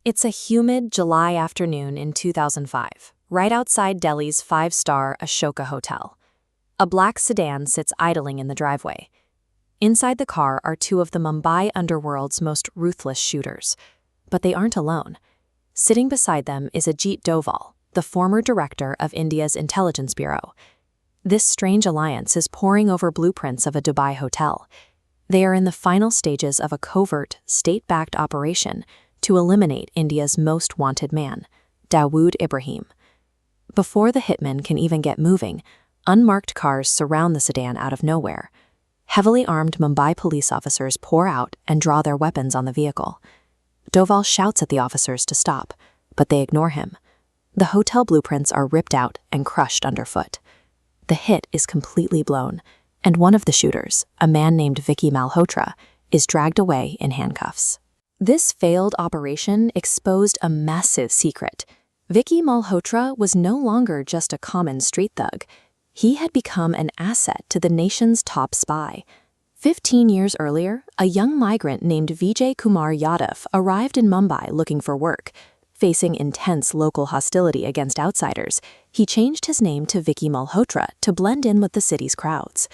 It's a humid July afternoon in 2005, right outside Delhi's five-star Ashoka Hotel. A black sedan sits idling in the driveway. Inside the car are two of the Mumbai underworld's most ruthless shooters. But they aren't alone. Sitting beside them is Ajit Doval, the former director of India's intelligence bureau. This strange alliance is poring over blueprints of a Dubai hotel. They are in the final stages of a covert, state-backed operation to eliminate India's most wanted man, Dawood Ibrahim. Before the hitmen can even get moving, unmarked cars surround the sedan out of nowhere. Heavily armed Mumbai police officers pour out and draw their weapons on the vehicle. Doval shouts at the officers to stop, but they ignore him. The hotel blueprints are ripped out and crushed underfoot. The hit is completely blown, and one of the shooters, a man named Vicky Malhotra, is dragged away in handcuffs. This failed operation exposed a massive secret. Vicky Malhotra was no longer just a common street thug. He had become an asset to the nation's top spy. 15 years earlier, a young migrant named Vijay Kumar Yadav arrived in Mumbai looking for work. Facing intense local hostility against outsiders, he changed his name to Vicky Malhotra to blend in with the city's crowds.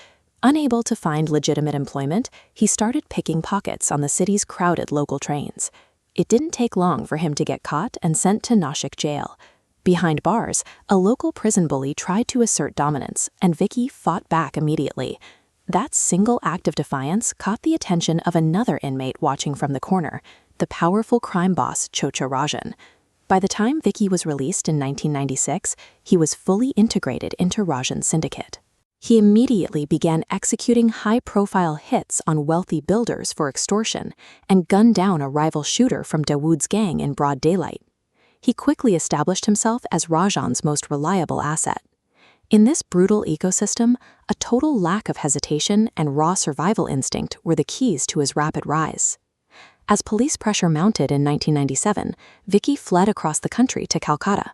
Unable to find legitimate employment, he started picking pockets on the city's crowded local trains. It didn't take long for him to get caught and sent to Nashik jail. Behind bars, a local prison bully tried to assert dominance, and Vicky fought back immediately. That single act of defiance caught the attention of another inmate watching from the corner, the powerful crime boss Rajan. By the time Vicky was released in 1996, he was fully integrated into Rajan's syndicate. He immediately began executing high-profile hits on wealthy builders for extortion and gunned down a rival shooter from Dawood's gang in broad daylight. He quickly established himself as Rajan's most reliable asset. In this brutal ecosystem, a total lack of hesitation and raw survival instinct were the keys to his rapid rise. As police pressure mounted in 1997, Vicky fled across the country to Calcutta.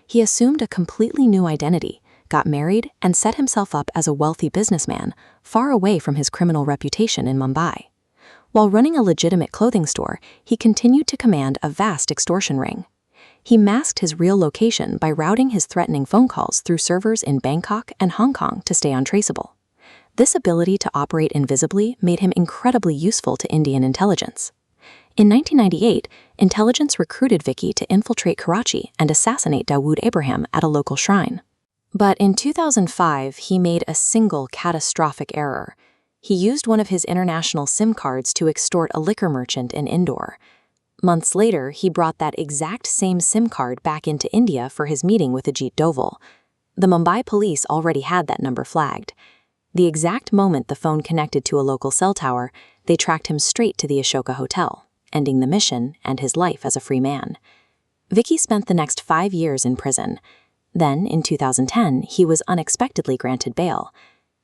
He assumed a completely new identity, got married, and set himself up as a wealthy businessman, far away from his criminal reputation in Mumbai. While running a legitimate clothing store, he continued to command a vast extortion ring. He masked his real location by routing his threatening phone calls through servers in Bangkok and Hong Kong to stay untraceable. This ability to operate invisibly made him incredibly useful to Indian intelligence. In 1998, intelligence recruited Vicky to infiltrate Karachi and assassinate Dawood Ibrahim at a local shrine. But in 2005, he made a single catastrophic error. He used one of his international SIM cards to extort a liquor merchant in Indore. Months later, he brought that exact same SIM card back into India for his meeting with Ajit Doval. The Mumbai police already had that number flagged. The exact moment the phone connected to a local cell tower, they tracked him straight to the Ashoka Hotel, ending the mission and his life as a free man. Vicky spent the next 5 years in prison. Then, in 2010, he was unexpectedly granted bail.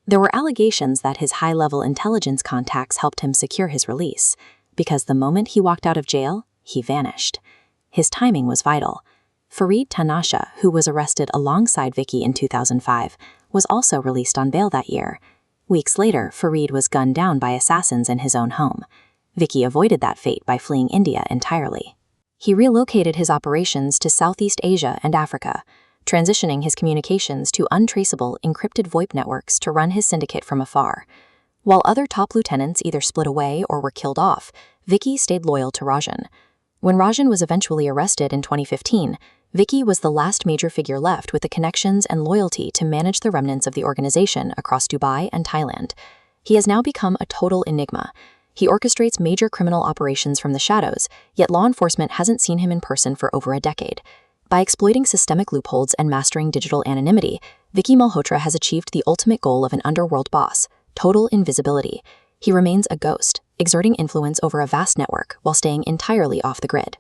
There were allegations that his high-level intelligence contacts helped him secure his release, because the moment he walked out of jail, he vanished. His timing was vital. Fareed Tanasha, who was arrested alongside Vicky in 2005, was also released on bail that year. Weeks later, Fareed was gunned down by assassins in his own home. Vicky avoided that fate by fleeing India entirely. He relocated his operations to Southeast Asia and Africa, transitioning his communications to untraceable, encrypted VoIP networks to run his syndicate from afar. While other top lieutenants either split away or were killed off, Vicky stayed loyal to Rajan. When Rajan was eventually arrested in 2015, Vicky was the last major figure left with the connections and loyalty to manage the remnants of the organization across Dubai and Thailand. He has now become a total enigma. He orchestrates major criminal operations from the shadows, yet law enforcement hasn't seen him in person for over a decade. By exploiting systemic loopholes and mastering digital anonymity, Vicky Malhotra has achieved the ultimate goal of an underworld boss: total invisibility. He remains a ghost, exerting influence over a vast network while staying entirely off the grid.